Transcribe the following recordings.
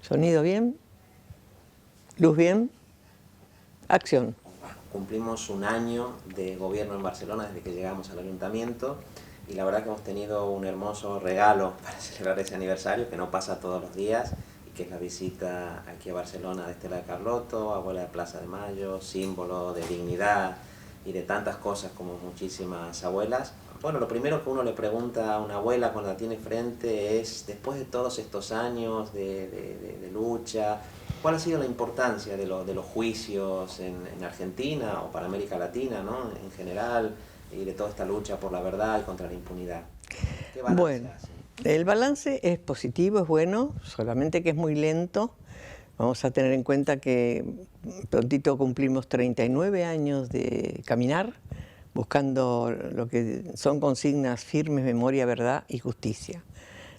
Sonido bien, luz bien, acción. Cumplimos un año de gobierno en Barcelona desde que llegamos al ayuntamiento y la verdad que hemos tenido un hermoso regalo para celebrar ese aniversario que no pasa todos los días y que es la visita aquí a Barcelona de Estela de Carlotto, abuela de Plaza de Mayo, símbolo de dignidad y de tantas cosas como muchísimas abuelas. Bueno, lo primero que uno le pregunta a una abuela cuando la tiene frente es, después de todos estos años de lucha, ¿cuál ha sido la importancia de los juicios en Argentina o para América Latina, ¿no? En general, y de toda esta lucha por la verdad y contra la impunidad? ¿Qué balance hace? El balance es positivo, es bueno, solamente que es muy lento. Vamos a tener en cuenta que prontito cumplimos 39 años de caminar, buscando lo que son consignas firmes, memoria, verdad y justicia.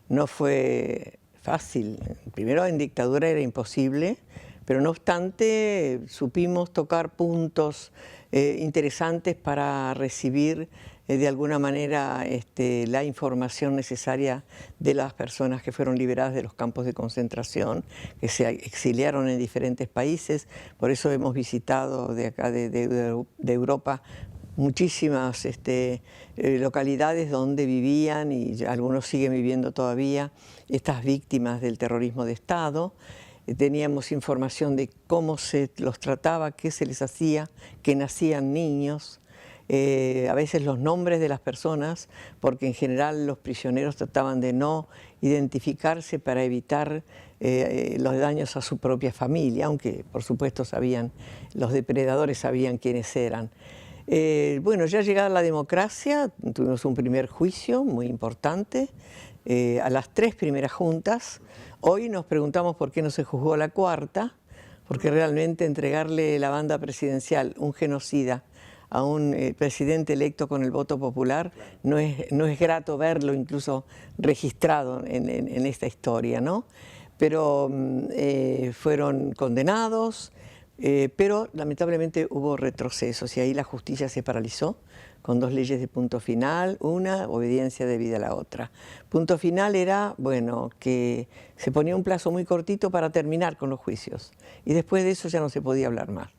No fue fácil. Primero en dictadura era imposible, pero no obstante supimos tocar puntos interesantes para recibir de alguna manera la información necesaria de las personas que fueron liberadas de los campos de concentración, que se exiliaron en diferentes países. Por eso hemos visitado de acá de Europa muchísimas localidades donde vivían, y algunos siguen viviendo todavía, estas víctimas del terrorismo de Estado. Teníamos información de cómo se los trataba, qué se les hacía, que nacían niños, a veces los nombres de las personas, porque en general los prisioneros trataban de no identificarse para evitar los daños a su propia familia, aunque por supuesto los depredadores sabían quiénes eran. Bueno, ya llegada la democracia, tuvimos un primer juicio muy importante a las 3 primeras juntas. Hoy nos preguntamos por qué no se juzgó la cuarta, porque realmente entregarle la banda presidencial, un genocida, a un presidente electo con el voto popular, no es grato verlo incluso registrado en esta historia, ¿no? Pero fueron condenados. Pero lamentablemente hubo retrocesos y ahí la justicia se paralizó con 2 leyes de punto final, una obediencia debida a la otra. Punto final era, bueno, que se ponía un plazo muy cortito para terminar con los juicios y después de eso ya no se podía hablar más.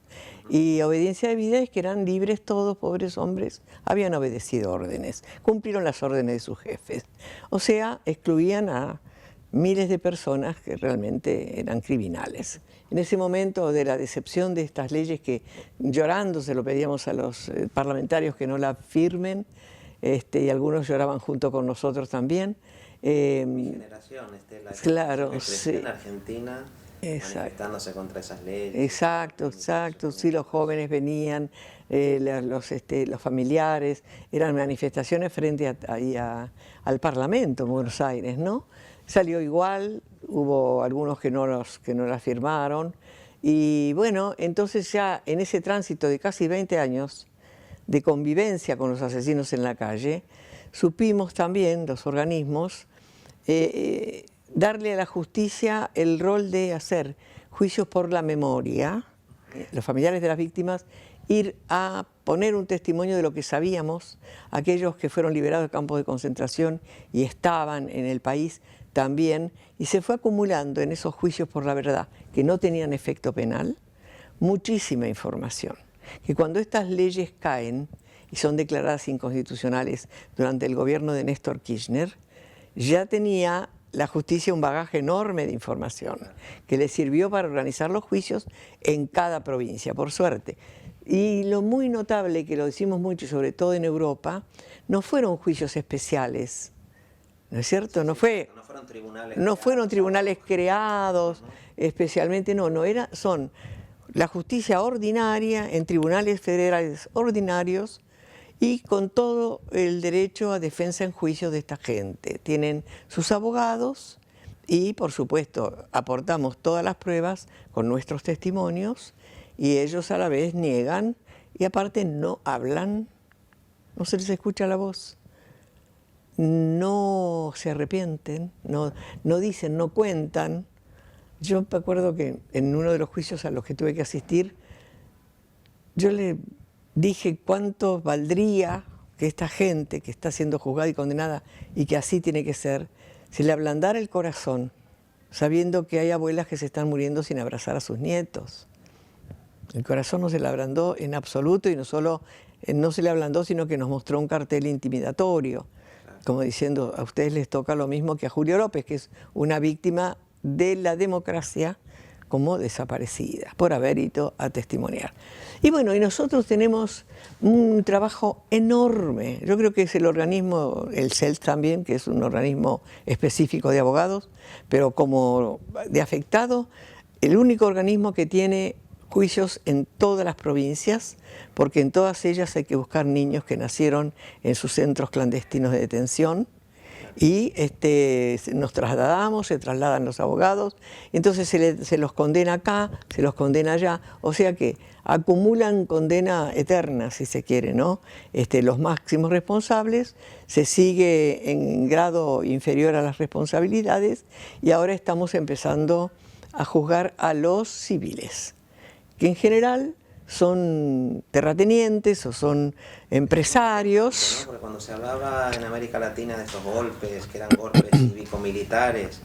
Y obediencia debida es que eran libres todos, pobres hombres, habían obedecido órdenes, cumplieron las órdenes de sus jefes. O sea, excluían a miles de personas que realmente eran criminales. En ese momento de la decepción de estas leyes, que llorando se lo pedíamos a los parlamentarios que no la firmen, y algunos lloraban junto con nosotros también. Mi generación, claro, que creció sí. en Argentina, Exacto. manifestándose contra esas leyes. Exacto, sí, los jóvenes venían, los familiares, eran manifestaciones frente al Parlamento en Buenos Aires, ¿no? Salió igual, hubo algunos que no la firmaron, y bueno, entonces ya en ese tránsito de casi 20 años de convivencia con los asesinos en la calle, supimos también, los organismos, darle a la justicia el rol de hacer juicios por la memoria, los familiares de las víctimas, ir a poner un testimonio de lo que sabíamos, aquellos que fueron liberados de campos de concentración y estaban en el país también, y se fue acumulando en esos juicios por la verdad, que no tenían efecto penal, muchísima información, que cuando estas leyes caen y son declaradas inconstitucionales durante el gobierno de Néstor Kirchner, ya tenía la justicia un bagaje enorme de información que le sirvió para organizar los juicios en cada provincia, por suerte. Y lo muy notable, que lo decimos mucho, sobre todo en Europa, no fueron juicios especiales, ¿no es cierto? No fueron tribunales creados especialmente, son la justicia ordinaria en tribunales federales ordinarios y con todo el derecho a defensa en juicio de esta gente. Tienen sus abogados y, por supuesto, aportamos todas las pruebas con nuestros testimonios y ellos a la vez niegan y aparte no hablan, no se les escucha la voz. No se arrepienten, no dicen, no cuentan. Yo me acuerdo que en uno de los juicios a los que tuve que asistir, yo le dije cuánto valdría que esta gente que está siendo juzgada y condenada, y que así tiene que ser, se le ablandara el corazón sabiendo que hay abuelas que se están muriendo sin abrazar a sus nietos. El corazón no se le ablandó en absoluto, y no solo no se le ablandó, sino que nos mostró un cartel intimidatorio, como diciendo: a ustedes les toca lo mismo que a Julio López, que es una víctima de la democracia como desaparecida, por haber ido a testimoniar. Y bueno, y nosotros tenemos un trabajo enorme. Yo creo que es el organismo, el CELS también, que es un organismo específico de abogados, pero como de afectado, el único organismo que tiene juicios en todas las provincias, porque en todas ellas hay que buscar niños que nacieron en sus centros clandestinos de detención, y nos trasladamos, se trasladan los abogados, entonces se los condena acá, se los condena allá, o sea que acumulan condena eterna, si se quiere, ¿no? Los máximos responsables, se sigue en grado inferior a las responsabilidades, y ahora estamos empezando a juzgar a los civiles, que en general son terratenientes o son empresarios. ¿No? Porque cuando se hablaba en América Latina de estos golpes, que eran golpes cívico-militares,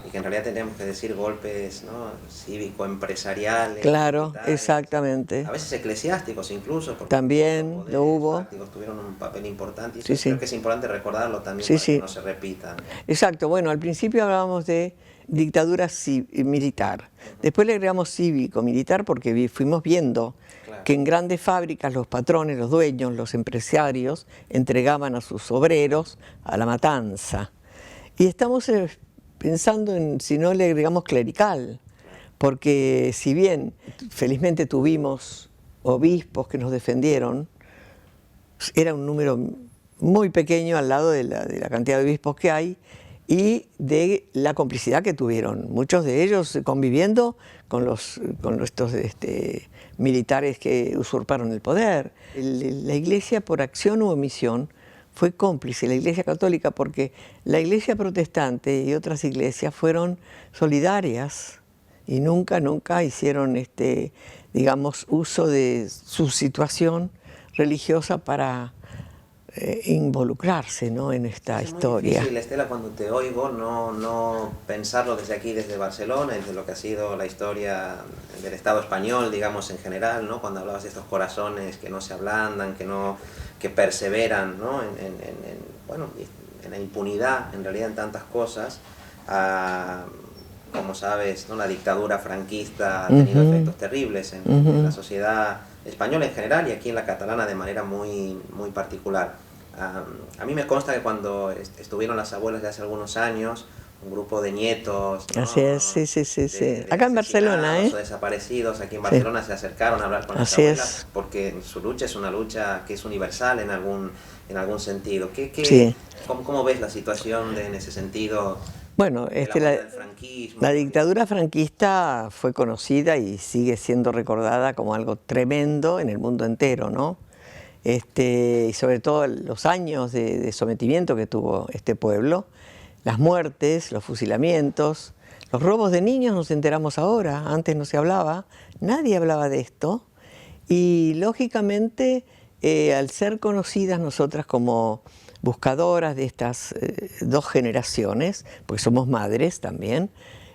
y que en realidad tendríamos que decir golpes, ¿no?, cívico-empresariales. Claro, exactamente. A veces eclesiásticos incluso. Porque también los lo hubo. Tuvieron un papel importante, y Sí, creo que es importante recordarlo también, para que no se repitan. Exacto. Bueno, al principio hablábamos de dictadura militar. Después le agregamos cívico-militar porque fuimos viendo que en grandes fábricas los patrones, los dueños, los empresarios entregaban a sus obreros a la matanza. Y estamos pensando en si no le agregamos clerical, porque si bien felizmente tuvimos obispos que nos defendieron, era un número muy pequeño al lado de la cantidad de obispos que hay, y de la complicidad que tuvieron, muchos de ellos conviviendo con estos militares que usurparon el poder. La Iglesia, por acción u omisión, fue cómplice, la Iglesia Católica, porque la Iglesia Protestante y otras iglesias fueron solidarias y nunca hicieron, digamos, uso de su situación religiosa para involucrarse, ¿no?, en esta historia. Es muy difícil, Estela, cuando te oigo, no pensarlo desde aquí, desde Barcelona, desde lo que ha sido la historia del Estado español, digamos, en general, ¿no?, cuando hablabas de estos corazones que no se ablandan, que perseveran, ¿no?, en la impunidad, en realidad, en tantas cosas. Como sabes, ¿no?, la dictadura franquista ha tenido efectos terribles en la sociedad española en general, y aquí en la catalana de manera muy particular. A mí me consta que cuando estuvieron las abuelas de hace algunos años, un grupo de nietos, ¿no?, así es, sí. Acá en Barcelona, o desaparecidos aquí en Barcelona, se acercaron a hablar con las abuelas, porque su lucha es una lucha que es universal en algún sentido. ¿Cómo ves la situación en ese sentido? Bueno, la dictadura franquista fue conocida y sigue siendo recordada como algo tremendo en el mundo entero, ¿no? Y sobre todo los años de sometimiento que tuvo este pueblo, las muertes, los fusilamientos, los robos de niños, nos enteramos ahora, antes no se hablaba, nadie hablaba de esto, y lógicamente al ser conocidas nosotras como buscadoras de estas dos generaciones, porque somos madres también,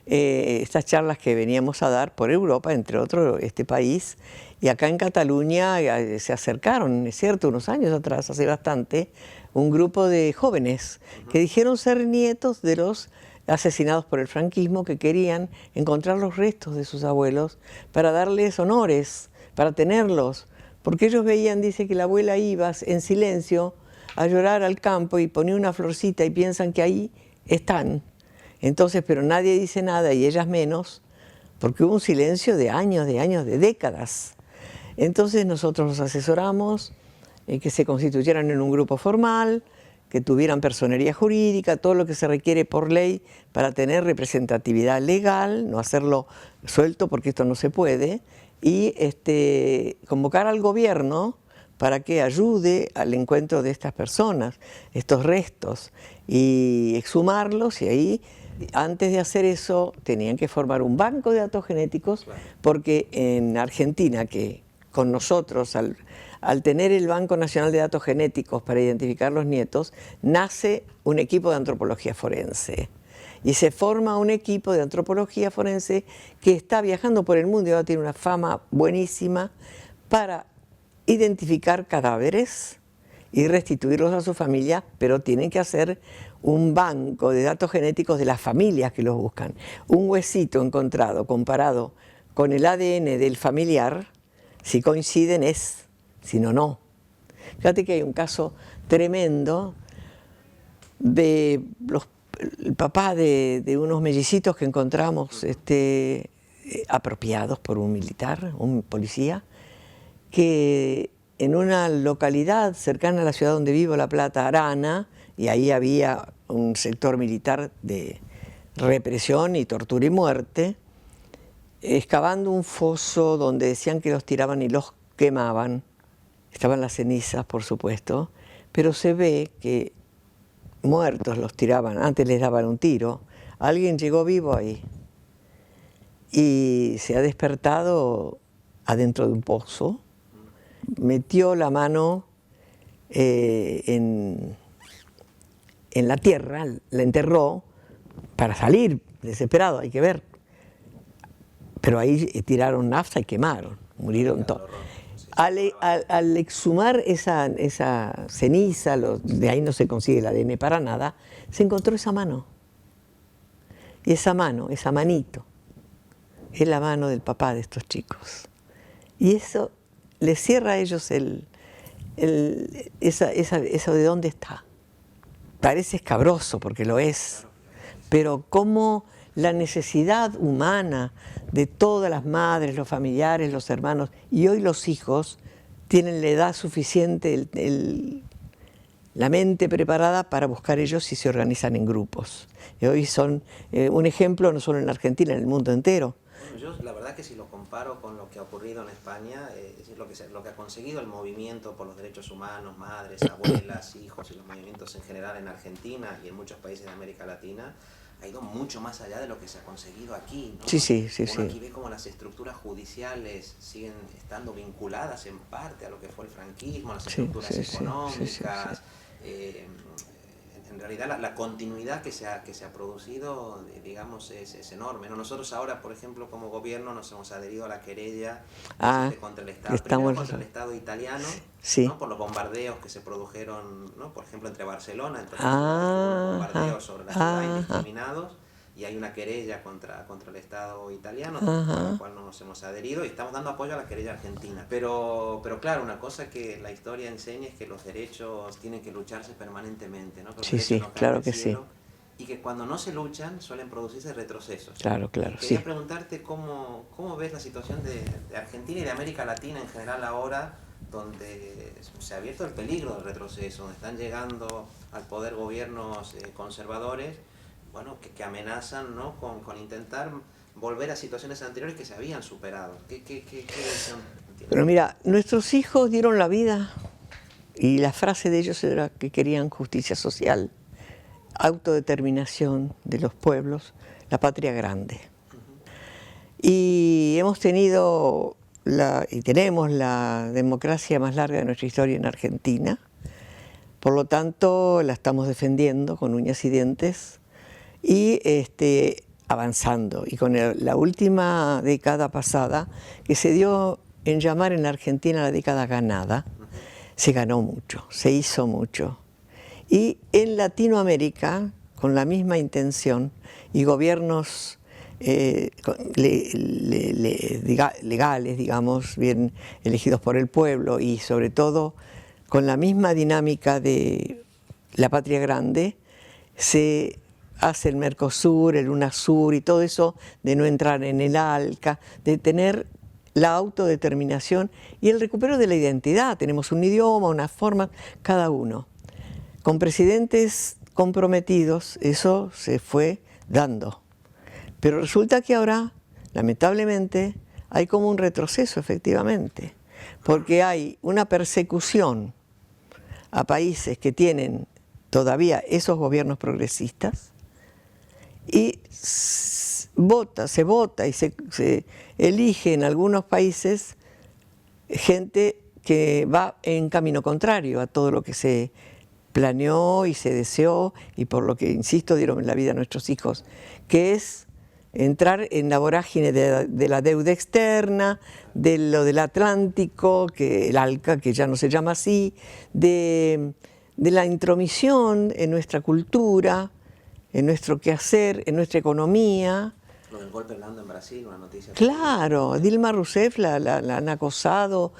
estas charlas que veníamos a dar por Europa, entre otros este país, y acá en Cataluña se acercaron, es cierto, unos años atrás, hace bastante, un grupo de jóvenes que dijeron ser nietos de los asesinados por el franquismo, que querían encontrar los restos de sus abuelos para darles honores, para tenerlos, porque ellos veían, dice, que la abuela iba en silencio a llorar al campo y ponía una florcita y piensan que ahí están. Entonces, pero nadie dice nada, y ellas menos, porque hubo un silencio de años, de décadas. Entonces nosotros los asesoramos, que se constituyeran en un grupo formal, que tuvieran personería jurídica, todo lo que se requiere por ley para tener representatividad legal, no hacerlo suelto porque esto no se puede, y convocar al gobierno para que ayude al encuentro de estas personas, estos restos, y exhumarlos, y ahí, antes de hacer eso, tenían que formar un banco de datos genéticos, porque en Argentina, que con nosotros, al tener el Banco Nacional de Datos Genéticos para identificar los nietos, nace un equipo de antropología forense. Y se forma un equipo de antropología forense que está viajando por el mundo y ahora tiene una fama buenísima para identificar cadáveres y restituirlos a su familia, pero tienen que hacer un banco de datos genéticos de las familias que los buscan. Un huesito encontrado comparado con el ADN del familiar, si coinciden es, si no, no. Fíjate que hay un caso tremendo de el papá de unos mellicitos que encontramos apropiados por un militar, un policía, que en una localidad cercana a la ciudad donde vivo, La Plata, Arana, y ahí había un sector militar de represión y tortura y muerte, excavando un foso donde decían que los tiraban y los quemaban. Estaban las cenizas, por supuesto, pero se ve que muertos los tiraban, antes les daban un tiro. Alguien llegó vivo ahí y se ha despertado adentro de un pozo, metió la mano en la tierra, la enterró para salir desesperado, hay que ver. Pero ahí tiraron nafta y quemaron, murieron todos. Al exhumar esa ceniza, de ahí no se consigue el ADN para nada, se encontró esa mano. Y esa mano, esa manito, es la mano del papá de estos chicos. Y eso les cierra a ellos eso de dónde está. Parece escabroso, porque lo es, pero cómo la necesidad humana de todas las madres, los familiares, los hermanos y hoy los hijos tienen la edad suficiente, la mente preparada para buscar ellos y se organizan en grupos. Y hoy son un ejemplo no solo en la Argentina, en el mundo entero. Bueno, yo la verdad que si lo comparo con lo que ha ocurrido en España, lo que ha conseguido el movimiento por los derechos humanos, madres, abuelas, hijos y los movimientos en general en Argentina y en muchos países de América Latina, ha ido mucho más allá de lo que se ha conseguido aquí, ¿no? Sí. Aquí ve como las estructuras judiciales siguen estando vinculadas en parte a lo que fue el franquismo, las estructuras económicas. En realidad la continuidad que se ha producido, digamos, es enorme, ¿no? Nosotros ahora, por ejemplo, como gobierno nos hemos adherido a la querella contra el Estado, primero contra el Estado italiano, ¿no? Por los bombardeos que se produjeron, ¿no? Por ejemplo, entre Barcelona, bombardeos sobre la ciudad indiscriminados, y hay una querella contra el Estado italiano, con la cual no nos hemos adherido, y estamos dando apoyo a la querella argentina. Pero claro, una cosa que la historia enseña es que los derechos tienen que lucharse permanentemente, ¿no? Claro que sí. Y que cuando no se luchan suelen producirse retrocesos. Claro, Quería preguntarte cómo ves la situación de Argentina y de América Latina en general ahora, donde se ha abierto el peligro del retroceso, donde están llegando al poder gobiernos conservadores, bueno, que amenazan, ¿no? con intentar volver a situaciones anteriores que se habían superado. ¿Qué visión tiene? Pero mira, nuestros hijos dieron la vida y la frase de ellos era que querían justicia social, autodeterminación de los pueblos, la patria grande. Y hemos tenido y tenemos la democracia más larga de nuestra historia en Argentina, por lo tanto la estamos defendiendo con uñas y dientes y avanzando. Y con la última década pasada, que se dio en llamar en la Argentina la década ganada, se ganó mucho, se hizo mucho. Y en Latinoamérica, con la misma intención, y gobiernos legales, digamos, bien elegidos por el pueblo, y sobre todo con la misma dinámica de la patria grande, se hace el Mercosur, el UNASUR y todo eso, de no entrar en el ALCA, de tener la autodeterminación y el recupero de la identidad. Tenemos un idioma, una forma, cada uno. Con presidentes comprometidos, eso se fue dando. Pero resulta que ahora, lamentablemente, hay como un retroceso, efectivamente, porque hay una persecución a países que tienen todavía esos gobiernos progresistas y se vota y se elige en algunos países gente que va en camino contrario a todo lo que se planeó y se deseó, y por lo que, insisto, dieron la vida a nuestros hijos, que es entrar en la vorágine de la deuda externa, de lo del Atlántico, que el ALCA, que ya no se llama así, de la intromisión en nuestra cultura, en nuestro quehacer, en nuestra economía. Lo del golpe blando en Brasil, una noticia. Claro, Dilma Rousseff la han acosado.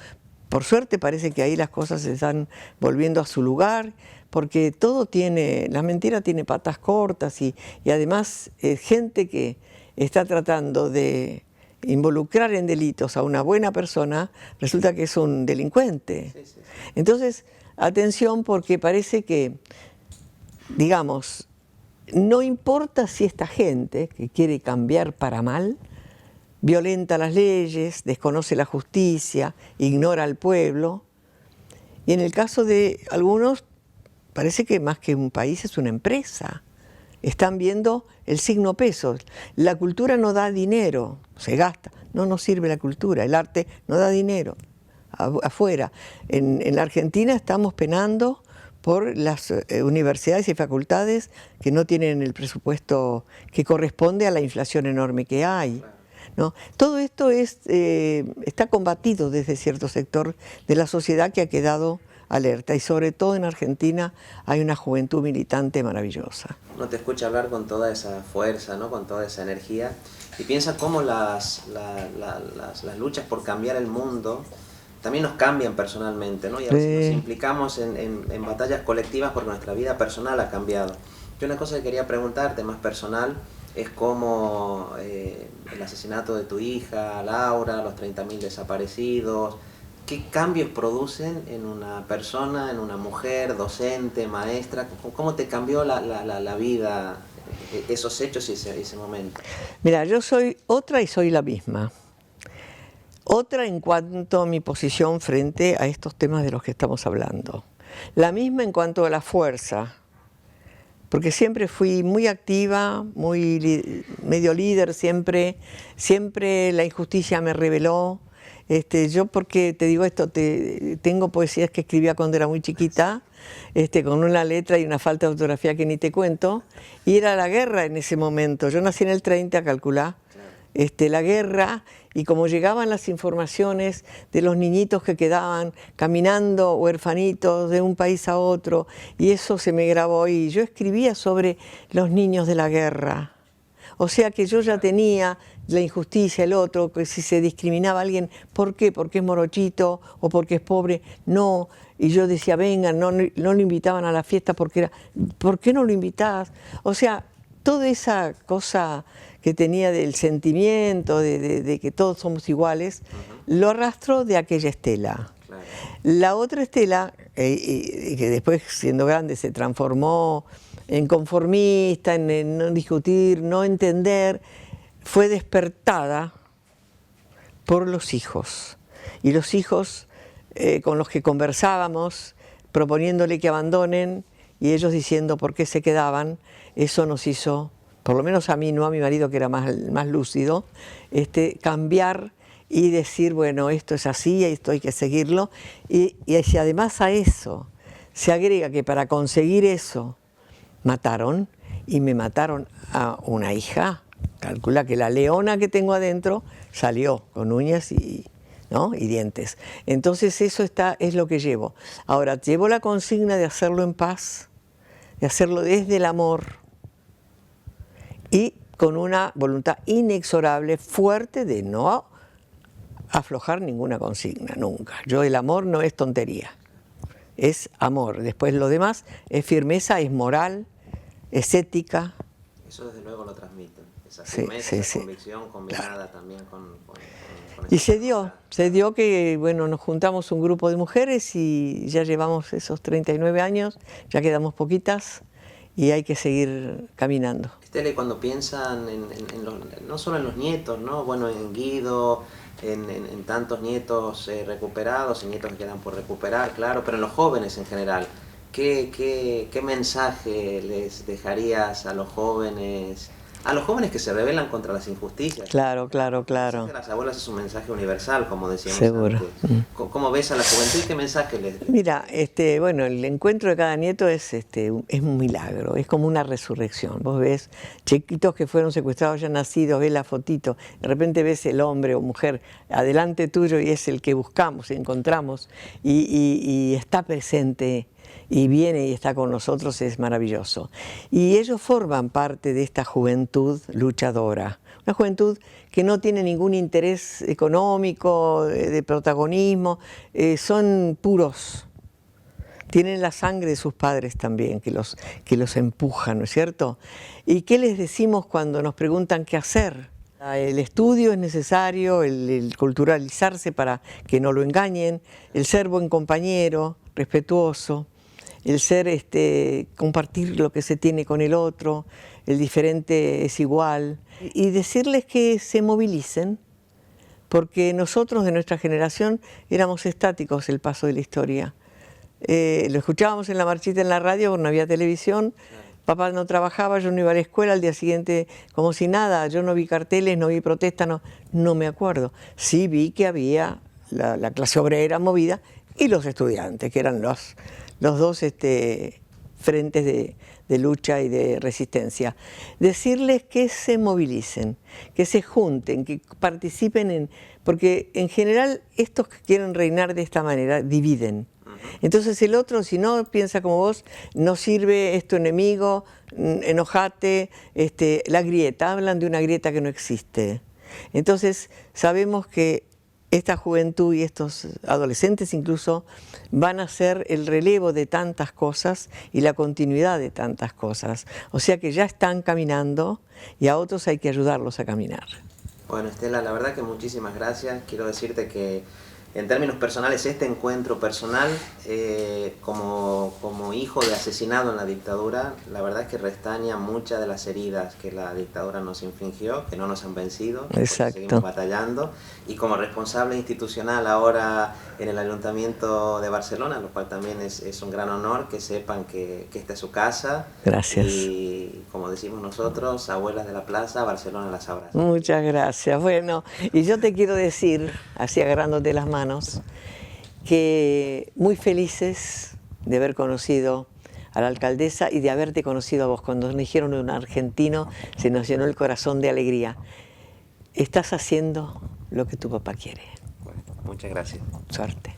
Por suerte parece que ahí las cosas se están volviendo a su lugar, porque todo tiene, la mentira tiene patas cortas y además gente que está tratando de involucrar en delitos a una buena persona, resulta que es un delincuente. Sí, sí, sí. Entonces, atención, porque parece que, digamos, no importa si esta gente que quiere cambiar para mal, violenta las leyes, desconoce la justicia, ignora al pueblo, y en el caso de algunos parece que más que un país es una empresa. Están viendo el signo peso. La cultura no da dinero, se gasta, no nos sirve la cultura, el arte no da dinero afuera. En la Argentina estamos penando por las universidades y facultades que no tienen el presupuesto que corresponde a la inflación enorme que hay, ¿no? Todo esto está combatido desde cierto sector de la sociedad que ha quedado alerta, y sobre todo en Argentina hay una juventud militante maravillosa. Uno te escucha hablar con toda esa fuerza, ¿no? Con toda esa energía, y piensa cómo las luchas por cambiar el mundo también nos cambian personalmente, ¿no? Y a veces nos implicamos en batallas colectivas porque nuestra vida personal ha cambiado. Yo una cosa que quería preguntarte más personal es cómo el asesinato de tu hija, Laura, los 30.000 desaparecidos, ¿qué cambios producen en una persona, en una mujer, docente, maestra? ¿Cómo te cambió la vida esos hechos y ese momento? Mira, yo soy otra y soy la misma. Otra en cuanto a mi posición frente a estos temas de los que estamos hablando. La misma en cuanto a la fuerza, porque siempre fui muy activa, medio líder, siempre la injusticia me rebeló. Yo, porque te digo esto, tengo poesías que escribía cuando era muy chiquita, con una letra y una falta de ortografía que ni te cuento, y era la guerra en ese momento. Yo nací en el 30, calculá, la guerra, y como llegaban las informaciones de los niñitos que quedaban caminando, huerfanitos, de un país a otro, y eso se me grabó, y yo escribía sobre los niños de la guerra. O sea que yo ya tenía la injusticia, el otro, que si se discriminaba a alguien, ¿por qué? ¿Porque es morochito o porque es pobre? No. Y yo decía, vengan, no lo invitaban a la fiesta porque era, ¿por qué no lo invitás? O sea, toda esa cosa que tenía del sentimiento, de que todos somos iguales, lo arrastro de aquella Estela. Claro. La otra Estela, que después siendo grande se transformó en conformista, en no discutir, no entender, fue despertada por los hijos. Y los hijos con los que conversábamos, proponiéndole que abandonen, y ellos diciendo por qué se quedaban, eso nos hizo, por lo menos a mí, no a mi marido que era más lúcido, cambiar y decir, bueno, esto es así, esto hay que seguirlo. Y si además a eso se agrega que para conseguir eso mataron, y me mataron a una hija, calcula que la leona que tengo adentro salió con uñas y dientes. Entonces eso es lo que llevo. Ahora, llevo la consigna de hacerlo en paz, de hacerlo desde el amor y con una voluntad inexorable, fuerte, de no aflojar ninguna consigna, nunca. El amor no es tontería, es amor. Después lo demás es firmeza, es moral, es ética. Eso desde luego lo transmiten, esa firmeza, esa convicción combinada también con y se dio que, bueno, nos juntamos un grupo de mujeres y ya llevamos esos 39 años, ya quedamos poquitas y hay que seguir caminando. Estela, y cuando piensan no solo en los nietos, ¿no? Bueno, en Guido, en tantos nietos recuperados, en nietos que quedan por recuperar, claro, pero en los jóvenes en general, ¿qué mensaje les dejarías a los jóvenes a los jóvenes que se rebelan contra las injusticias. Claro, claro, claro. El mensaje de las abuelas es un mensaje universal, como decíamos Seguro. antes. ¿Cómo ves a la juventud y qué mensaje les? Mira, bueno, el encuentro de cada nieto es un milagro, es como una resurrección. Vos ves chiquitos que fueron secuestrados ya nacidos, ves la fotito, de repente ves el hombre o mujer adelante tuyo y es el que buscamos, encontramos y está presente y viene y está con nosotros, es maravilloso. Y ellos forman parte de esta juventud luchadora, una juventud que no tiene ningún interés económico, de protagonismo, son puros. Tienen la sangre de sus padres también, que los empujan, ¿no es cierto? ¿Y qué les decimos cuando nos preguntan qué hacer? El estudio es necesario, el culturalizarse para que no lo engañen, el ser buen compañero, respetuoso, el ser, compartir lo que se tiene con el otro, el diferente es igual, y decirles que se movilicen, porque nosotros de nuestra generación éramos estáticos el paso de la historia. Lo escuchábamos en la marchita en la radio, porque no había televisión, papá no trabajaba, yo no iba a la escuela, al día siguiente como si nada, yo no vi carteles, no vi protestas, no me acuerdo. Sí vi que había la clase obrera movida y los estudiantes, que eran los dos frentes de lucha y de resistencia. Decirles que se movilicen, que se junten, que participen porque en general estos que quieren reinar de esta manera dividen. Entonces el otro, si no piensa como vos, no sirve, es tu enemigo, enojate, la grieta, hablan de una grieta que no existe. Entonces sabemos que esta juventud y estos adolescentes incluso van a ser el relevo de tantas cosas y la continuidad de tantas cosas. O sea que ya están caminando y a otros hay que ayudarlos a caminar. Bueno, Estela, la verdad que muchísimas gracias. Quiero decirte que en términos personales, este encuentro personal, como hijo de asesinado en la dictadura, la verdad es que restaña muchas de las heridas que la dictadura nos infligió, que no nos han vencido, que seguimos batallando, y como responsable institucional ahora en el Ayuntamiento de Barcelona, lo cual también es un gran honor que sepan que esta es su casa. Gracias. Y como decimos nosotros, abuelas de la plaza, Barcelona las abraza. Muchas gracias. Bueno, y yo te quiero decir, así agarrándote las manos, que muy felices de haber conocido a la alcaldesa y de haberte conocido a vos. Cuando nos dijeron un argentino, se nos llenó el corazón de alegría. Estás haciendo lo que tu papá quiere. Bueno, muchas gracias. Suerte.